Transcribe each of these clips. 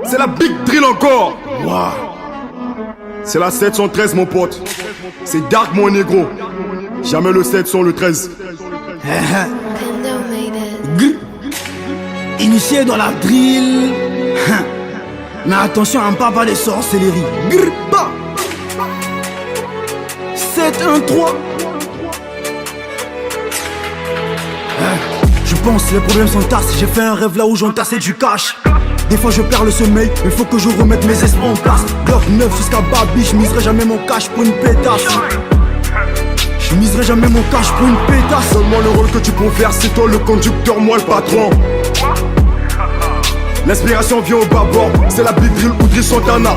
C'est la big drill encore. Wow. C'est la 713 mon pote. C'est dark mon négro. Jamais le 700 le 13. Initié dans la drill. Mais attention à ne pas parler de sorcellerie. 7-1-3. Je pense les problèmes sont tasses. J'ai fait un rêve là où j'entassais du cash. Des fois je perds le sommeil, il faut que je remette mes esprits en place. Glock 9 jusqu'à Babi, je miserai jamais mon cash pour une pétasse. Je miserai jamais mon cash pour une pétasse. Seulement le rôle que tu peux faire, c'est toi le conducteur, moi le patron. L'inspiration vient au bâbord, c'est la big drill ou Drill Santana.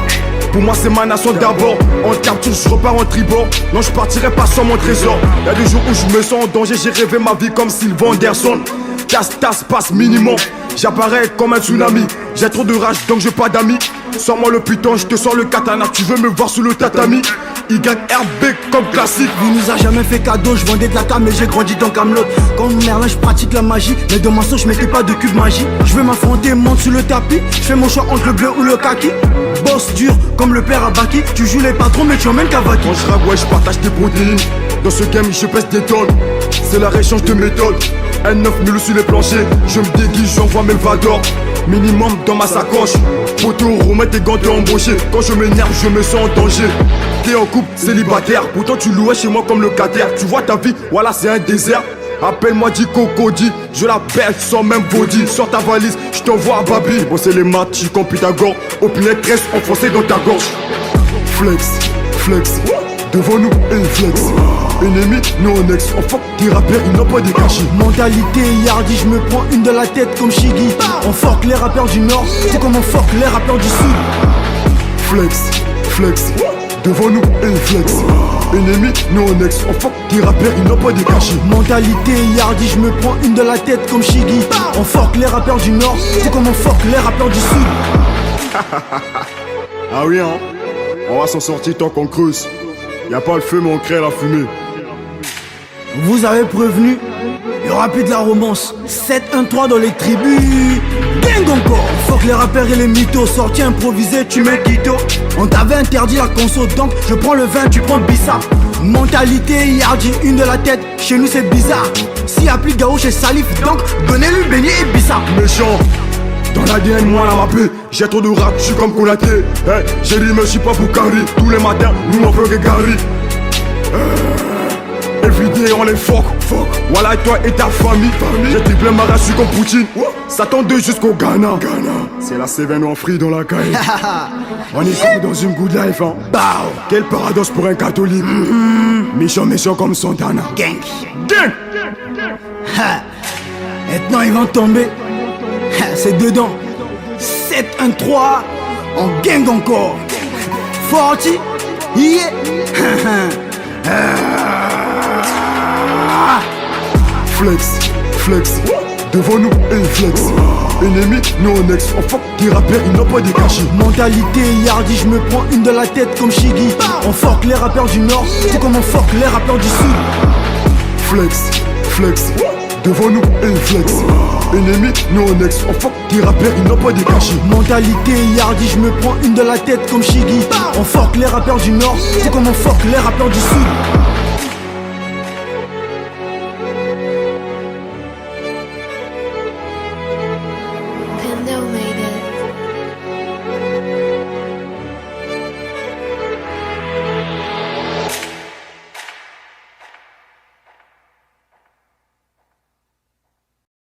Pour moi c'est ma nation d'abord. En capture je repars en tribord. Non je partirai pas sans mon trésor. Y'a des jours où je me sens en danger. J'ai rêvé ma vie comme Sylvain Anderson. Casse-tasse passe minimum. J'apparais comme un tsunami. J'ai trop de rage donc j'ai pas d'amis. Sors-moi le putain, je te sors le katana. Tu veux me voir sous le tatami. YRB comme classique. Il nous a jamais fait cadeau, je vendais de la cam mais j'ai grandi dans Camelot. Comme Merlin je pratique la magie, mais dans ma sauce je mettais pas de cube magie. Je veux m'affronter, monte sur le tapis. Je fais mon choix entre le bleu ou le kaki. Boss dur comme le père Abaki. Tu joues les patrons mais tu emmènes Kavaki. Quand je ragoue, je partage des protéines. Dans ce game je pèse des tonnes. C'est la réchange de méthode. Un 9000 sur les planchers. Je me déguise, j'envoie mes Vador. Minimum dans ma sacoche. Poteau, remets tes gants, t'es embauché. Quand je m'énerve, je me sens en danger. T'es en couple, célibataire. Pourtant tu louais chez moi comme le locataire. Tu vois ta vie, voilà c'est un désert. Appelle-moi Dico Cody. Je la belle sans même body. Sors ta valise, je t'envoie à Babi. Bon c'est les maths, je comme Pythagore. Opinion 13 enfoncé dans ta gorge. Flex, flex. Devant nous, et flex. Ennemi, nous on ex. On fuck des rappeurs, ils n'ont pas des cachets. Mentalité yardi, je me prends une de la tête comme Shiggy. On fork les rappeurs du nord, tout comme on fork les rappeurs du sud. Flex, flex. Devant nous, et flex. Ennemi, nous on ex. On fuck des rappeurs, ils n'ont pas des cachets. Mentalité yardi, je me prends une de la tête comme Shiggy. On fork les rappeurs du nord, tout comme on fork les rappeurs du sud. Ah oui hein. On va s'en sortir tant qu'on creuse. Y'a pas le feu mais on crée la fumée. Vous avez prévenu, il y aura plus de la romance. 7-1-3 dans les tribus. Gang encore. Faut que les rappeurs et les mythos sortis improvisés, tu mets Quito. On t'avait interdit la conso donc je prends le vin, tu prends le bissap. Mentalité yardi, une de la tête, chez nous c'est bizarre. S'il y a plus de gao chez Salif donc donnez-lui beignet et bissap. Méchant. Dans l'ADN, moi la rappé, j'ai trop de rap, je suis comme Konaté. Hey, j'ai dit, mais je suis pas Boukari. Tous les matins, nous on veut Gary. Everyday, on les fuck. Voilà, toi et ta famille. J'ai triplé ma race, je suis comme Poutine. Satan 2 jusqu'au Ghana. C'est la Seven en free dans la caille. On est comme dans une good life, hein. Bow. Quel paradoxe pour un catholique. Méchant comme Santana. Gang. Gang. Maintenant ils vont tomber. C'est dedans. 7-1-3. On gang encore. 40. Yeah. Flex, flex. Devant nous, et flex. Ennemi, nous on ex. On fuck des rappeurs, ils n'ont pas des cachets. Mentalité yardi, je me prends une de la tête comme Shiggy. On fork les rappeurs du nord, tout comme on fork les rappeurs du sud. Flex, flex. Devant nous, et flex. Ennemi, nous on ex. On fuck des rappeurs, ils n'ont pas des cachets. Mentalité yardi, je me prends une de la tête comme Shiggy. On fork les rappeurs du nord, tout comme on fork les rappeurs du sud.